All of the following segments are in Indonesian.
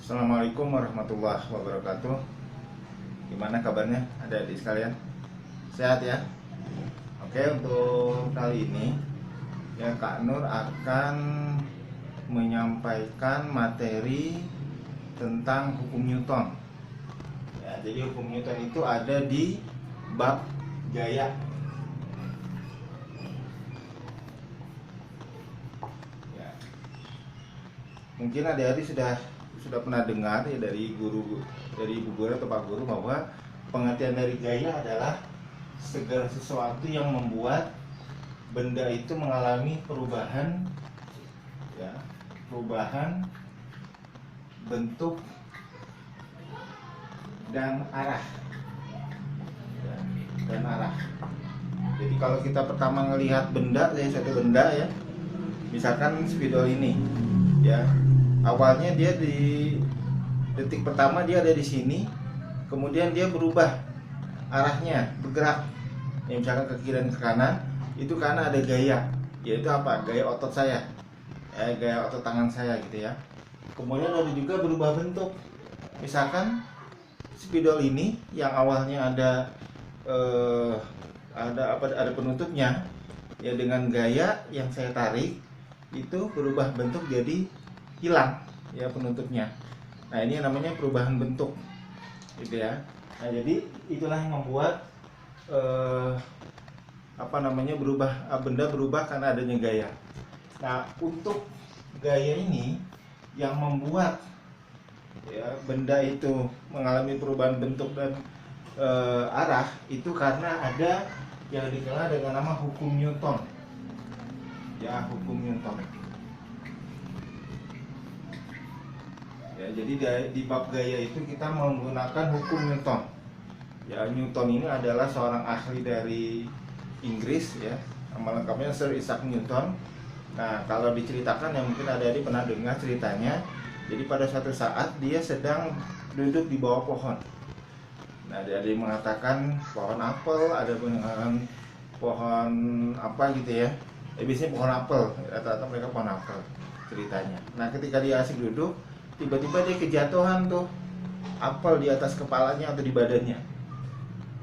Assalamualaikum warahmatullahi wabarakatuh. Gimana kabarnya adik-adik sekalian? Sehat ya? Oke, untuk kali ini ya Kak Nur akan menyampaikan materi tentang hukum Newton. Ya, jadi hukum Newton itu ada di bab gaya. Ya. Mungkin adik-adik sudah pernah dengar ya dari ibu guru atau pak guru bahwa pengertian dari gaya adalah segala sesuatu yang membuat benda itu mengalami perubahan bentuk dan arah. Jadi kalau kita pertama melihat benda, satu benda ya, misalkan spidol ini ya, awalnya dia di detik pertama dia ada di sini, kemudian dia berubah arahnya, bergerak ya, misalkan ke kiri dan ke kanan, itu karena ada gaya, yaitu apa? Gaya otot saya ya, gaya otot tangan saya gitu ya. Kemudian ada juga berubah bentuk, misalkan spidol ini yang awalnya ada penutupnya ya, dengan gaya yang saya tarik itu berubah bentuk jadi hilang ya penutupnya. Nah, ini namanya perubahan bentuk gitu ya. Nah, jadi itulah yang membuat benda berubah karena adanya gaya. Nah, untuk gaya ini yang membuat ya benda itu mengalami perubahan bentuk dan arah itu karena ada yang dikenal dengan nama hukum Newton. Ya, hukum Newton. Ya, jadi di bab gaya itu kita menggunakan hukum Newton. Ya, Newton ini adalah seorang ahli dari Inggris ya. Nama lengkapnya Sir Isaac Newton. Nah, kalau diceritakan ya mungkin adik-adik pernah dengar ceritanya. Jadi pada suatu saat dia sedang duduk di bawah pohon. Nah, adik-adik mengatakan pohon apel, ada pohon apa gitu ya. Biasanya pohon apel, rata-rata mereka pohon apel ceritanya. Nah, ketika dia asik duduk, tiba-tiba dia kejatuhan tuh apel di atas kepalanya atau di badannya.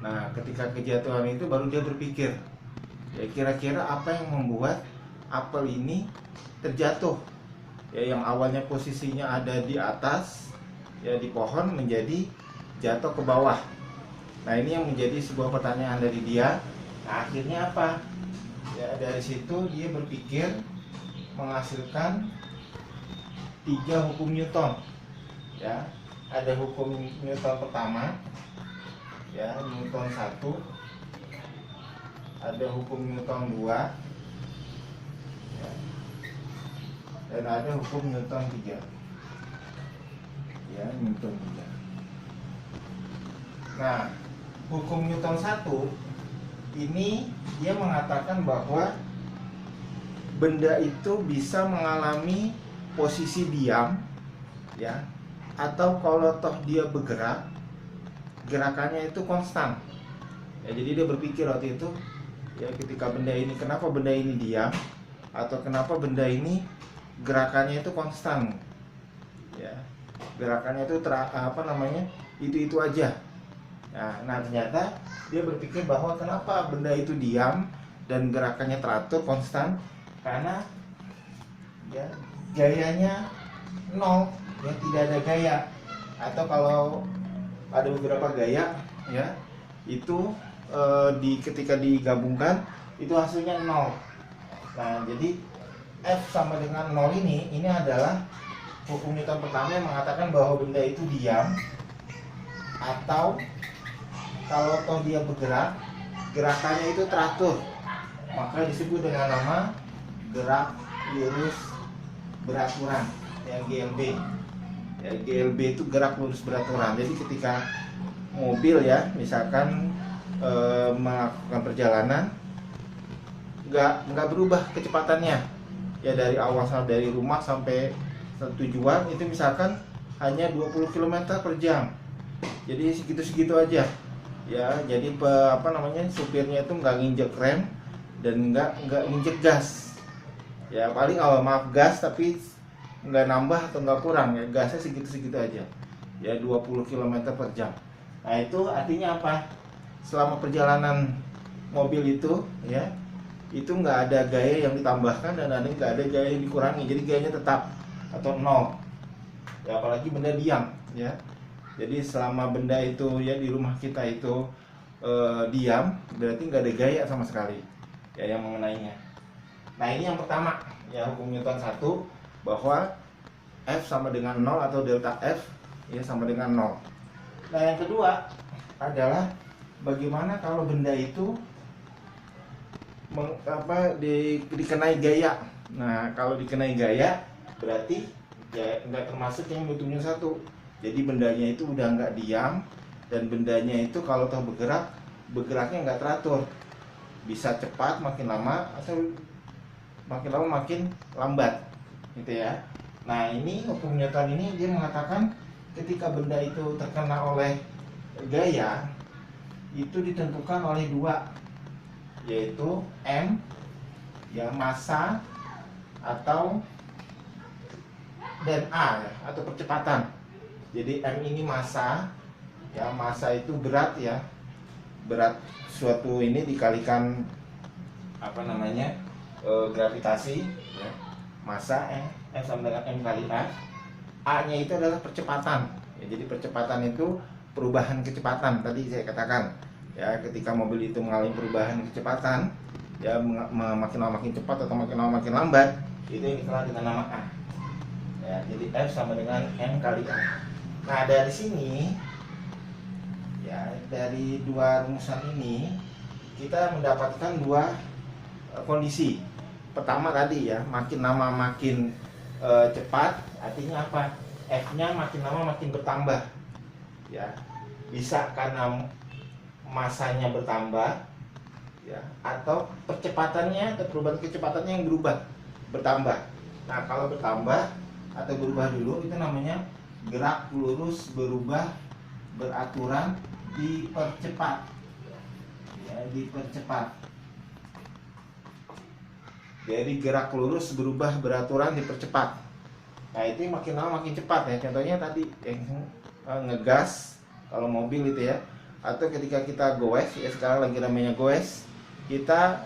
Nah, ketika kejatuhan itu baru dia berpikir, ya kira-kira apa yang membuat apel ini terjatuh? Ya, yang awalnya posisinya ada di atas ya di pohon menjadi jatuh ke bawah. Nah, ini yang menjadi sebuah pertanyaan dari dia. Nah, akhirnya apa? Ya, dari situ dia berpikir menghasilkan 3 hukum Newton. Ya, ada hukum Newton pertama, ya, Newton 1. Ada hukum Newton 2. Ya, dan ada hukum Newton 3. Ya, Newton 3. Nah, hukum Newton 1 ini dia mengatakan bahwa benda itu bisa mengalami posisi diam ya, atau kalau toh dia bergerak, gerakannya itu konstan ya. Jadi dia berpikir waktu itu ya, ketika benda ini, kenapa benda ini diam atau kenapa benda ini gerakannya itu konstan ya, gerakannya itu itu aja. Nah, ternyata dia berpikir bahwa kenapa benda itu diam dan gerakannya teratur konstan, karena ya gayanya 0 ya, tidak ada gaya. Atau kalau ada beberapa gaya ya, itu ketika digabungkan itu hasilnya 0. Nah, jadi F sama dengan 0 ini adalah hukum Newton pertama yang mengatakan bahwa benda itu diam, atau kalau toh dia bergerak, gerakannya itu teratur, maka disebut dengan nama gerak lurus beraturan ya, GLB. Ya, GLB itu gerak lurus beraturan. Jadi ketika mobil ya, misalkan melakukan perjalanan, nggak berubah kecepatannya ya, dari awal dari rumah sampai tujuan itu misalkan hanya 20 km per jam. Jadi segitu-segitu aja ya. Jadi supirnya itu nggak nginjek rem dan nggak nginjek gas ya, paling gas tapi nggak nambah atau nggak kurang ya, gasnya segitu-segitu aja ya, 20 km per jam. Nah itu artinya apa? Selama perjalanan mobil itu ya, itu nggak ada gaya yang ditambahkan dan nggak ada gaya yang dikurangi, jadi gayanya tetap atau nol ya, apalagi benda diam ya. Jadi selama benda itu ya di rumah kita itu diam, berarti nggak ada gaya sama sekali ya yang mengenainya. Nah ini yang pertama ya, hukum Newton 1, bahwa F sama dengan 0 atau delta F ya sama dengan 0. Nah yang kedua adalah bagaimana kalau benda itu dikenai gaya. Nah kalau dikenai gaya berarti ya nggak termasuk yang Newton 1. Jadi bendanya itu udah nggak diam, dan bendanya itu kalau toh bergeraknya nggak teratur, bisa cepat makin lama atau makin lama makin lambat gitu ya. Nah ini hukum Newton ini dia mengatakan ketika benda itu terkena oleh gaya itu ditentukan oleh dua, yaitu M ya, massa, atau dan A ya, atau percepatan. Jadi M ini massa ya, massa itu berat ya, berat suatu ini dikalikan gravitasi ya. Massa M sama dengan M kali A. A nya itu adalah percepatan ya, jadi percepatan itu perubahan kecepatan tadi saya katakan ya, ketika mobil itu mengalami perubahan kecepatan ya, makin lama makin cepat atau makin lama makin lambat, itu yang dikenal dengan nama A ya. Jadi F sama dengan M kali A. Nah dari sini ya, dari dua rumusan ini kita mendapatkan dua kondisi. Pertama tadi ya, makin lama makin cepat, artinya apa? F-nya makin lama makin bertambah ya, bisa karena masanya bertambah ya, atau percepatannya atau perubahan kecepatannya yang bertambah. Nah kalau bertambah atau berubah dulu itu namanya gerak lurus berubah beraturan dipercepat ya, dipercepat. Jadi gerak lurus berubah beraturan dipercepat. Nah itu makin lama makin cepat ya. Contohnya tadi yang ngegas kalau mobil itu ya, atau ketika kita goes ya, sekarang lagi namanya goes, kita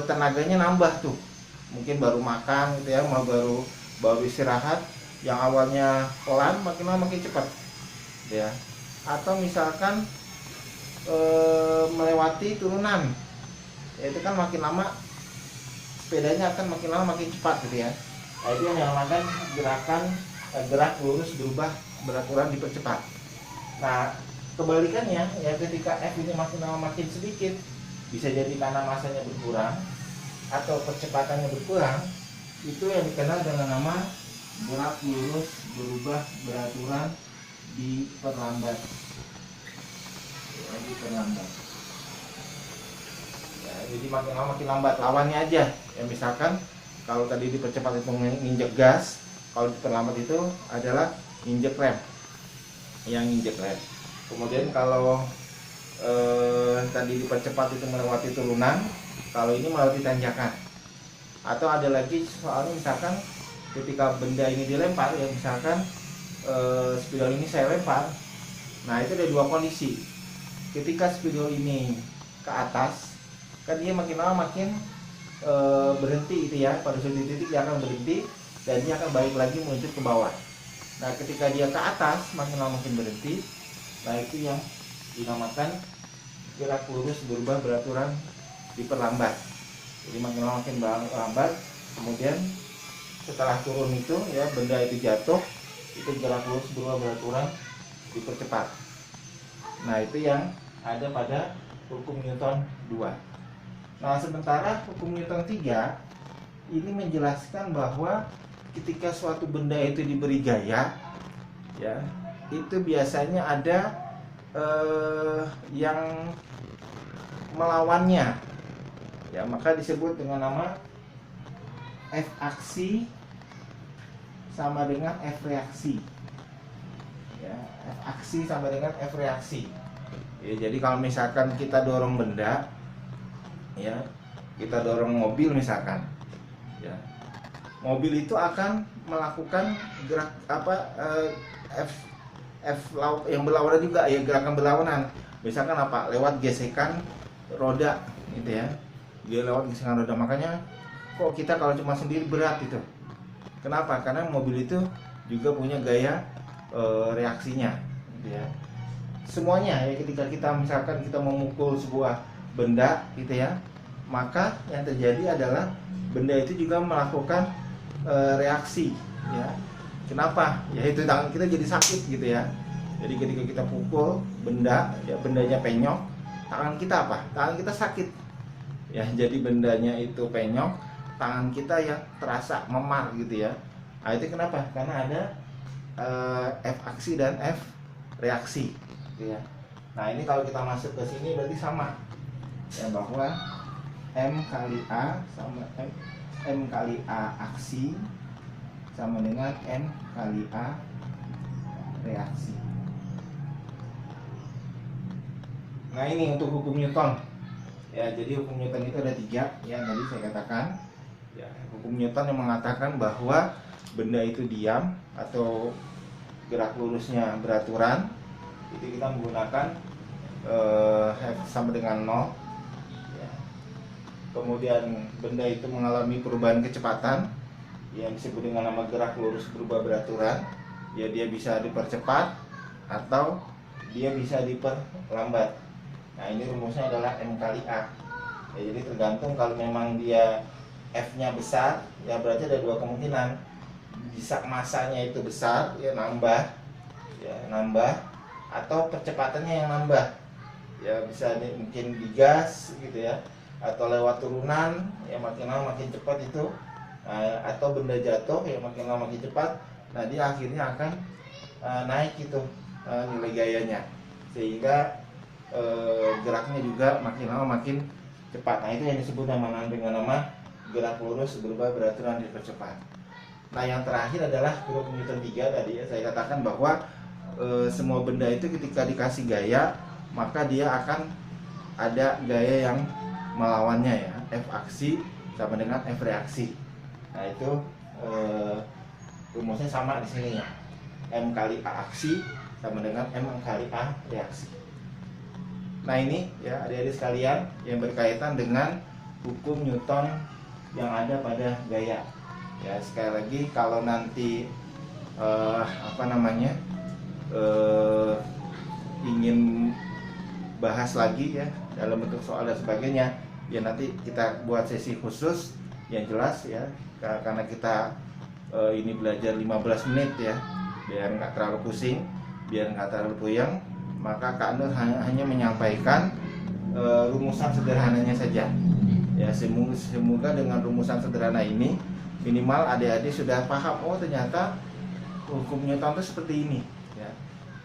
tenaganya nambah tuh. Mungkin baru makan gitu ya, mau baru istirahat, yang awalnya pelan makin lama makin cepat ya. Atau misalkan melewati turunan ya, itu kan makin lama sepedanya akan makin lama makin cepat gitu ya. Nah, itu yang dinamakan gerak lurus berubah beraturan dipercepat. Nah kebalikannya ya, ketika F ini makin lama makin sedikit, bisa jadi karena masanya berkurang atau percepatannya berkurang, itu yang dikenal dengan nama gerak lurus berubah beraturan diperlambat ya, diperlambat ya. Jadi makin lama makin lambat, lawannya aja ya. Misalkan kalau tadi dipercepat itu nginjek gas, kalau diperlambat itu adalah nginjek rem, yang nginjek rem. Kemudian kalau tadi dipercepat itu melewati turunan, kalau ini melewati tanjakan. Atau ada lagi soalnya misalkan ketika benda ini dilempar ya, misalkan spidol ini saya lempar. Nah itu ada dua kondisi. Ketika spidol ini ke atas, kan dia makin lama makin berhenti itu ya, pada suatu titik dia akan berhenti dan dia akan balik lagi menuju ke bawah. Nah ketika dia ke atas makin lama makin berhenti, nah itu yang dinamakan gerak lurus berubah beraturan diperlambat. Jadi makin lama makin lambat, kemudian setelah turun itu ya, benda itu jatuh, itu gerak lurus berubah beraturan dipercepat. Nah itu yang ada pada hukum Newton 2. Nah sementara hukum Newton 3 ini menjelaskan bahwa ketika suatu benda itu diberi gaya ya, itu biasanya ada yang melawannya ya, maka disebut dengan nama F aksi sama dengan F reaksi ya. F aksi sama dengan F reaksi ya. Jadi kalau misalkan kita dorong benda ya, kita dorong mobil misalkan ya, mobil itu akan melakukan gerak yang berlawanan juga ya, gerakan berlawanan. Misalkan apa? Lewat gesekan roda gitu ya. Dia lewat gesekan roda. Makanya kok kita kalau cuma sendiri berat itu. Kenapa? Karena mobil itu juga punya gaya reaksinya gitu ya. Semuanya ya, ketika kita misalkan kita memukul sebuah benda gitu ya, maka yang terjadi adalah benda itu juga melakukan reaksi ya. Kenapa? Ya itu tangan kita jadi sakit gitu ya. Jadi ketika kita pukul benda ya, bendanya penyok, tangan kita apa? Tangan kita sakit ya. Jadi bendanya itu penyok, tangan kita yang terasa memar gitu ya. Nah itu kenapa? Karena ada F aksi dan F reaksi gitu ya. Nah ini kalau kita masuk ke sini berarti sama ya, bahwa M kali A sama M kali A aksi sama dengan M kali A reaksi. Nah ini untuk hukum Newton ya. Jadi hukum Newton itu ada 3 yang tadi saya katakan ya. Hukum Newton yang mengatakan bahwa benda itu diam atau gerak lurusnya beraturan, itu kita menggunakan F sama dengan 0 ya. Kemudian benda itu mengalami perubahan kecepatan yang disebut dengan nama gerak lurus berubah beraturan ya. Dia bisa dipercepat atau dia bisa diperlambat. Nah ini rumusnya adalah M kali A ya. Jadi tergantung, kalau memang dia F nya besar ya berarti ada 2 kemungkinan. Bisa masanya itu besar ya, nambah atau percepatannya yang nambah ya. Bisa mungkin digas gitu ya, atau lewat turunan ya, makin lama makin cepat itu. Atau benda jatuh ya, makin lama makin cepat. Nah dia akhirnya akan naik itu nilai gayanya, sehingga geraknya juga makin lama makin cepat. Nah itu yang disebut dengan nama gerak lurus berubah beraturan dipercepat. Nah yang terakhir adalah hukum Newton 3 tadi ya. Saya katakan bahwa semua benda itu ketika dikasih gaya, maka dia akan ada gaya yang melawannya ya. F aksi sama dengan F reaksi. Nah itu rumusnya sama di sini ya. M kali A aksi sama dengan M kali A reaksi. Nah ini ya adik-adik sekalian yang berkaitan dengan hukum Newton yang ada pada gaya. Ya sekali lagi, kalau nanti ingin bahas lagi ya dalam bentuk soal dan sebagainya ya, nanti kita buat sesi khusus yang jelas ya. Karena kita ini belajar 15 menit ya, biar nggak terlalu pusing, biar nggak terlalu puyeng, maka Kak Nur hanya menyampaikan rumusan sederhananya saja ya. Semoga dengan rumusan sederhana ini minimal adik-adik sudah paham, oh ternyata hukum Newton itu seperti ini ya.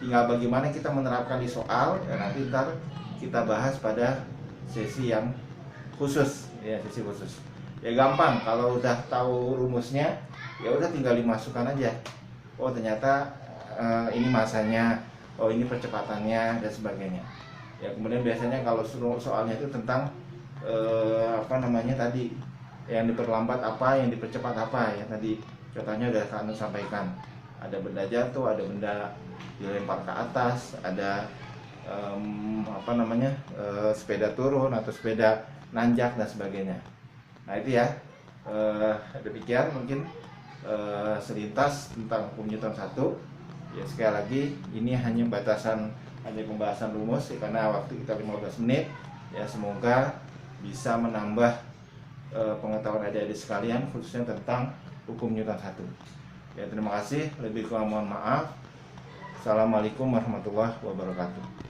Tinggal bagaimana kita menerapkan di soal ya, nanti ntar kita bahas pada sesi yang khusus ya, sesi khusus. Ya gampang, kalau udah tahu rumusnya ya udah tinggal dimasukkan aja. Oh ternyata ini masanya, oh ini percepatannya dan sebagainya. Ya kemudian biasanya kalau soalnya itu tentang tadi yang diperlambat apa, yang dipercepat apa ya, tadi contohnya udah Kak Nur sampaikan. Ada benda jatuh, ada benda dilempar ke atas, ada sepeda turun atau sepeda nanjak dan sebagainya. Nah itu ya, demikian mungkin selintas tentang hukum Newton 1 ya. Sekali lagi ini hanya pembahasan rumus ya, karena waktu kita 15 menit ya. Semoga bisa menambah pengetahuan adik-adik sekalian khususnya tentang hukum Newton 1 ya. Terima kasih, lebih kurang mohon maaf. Assalamualaikum warahmatullahi wabarakatuh.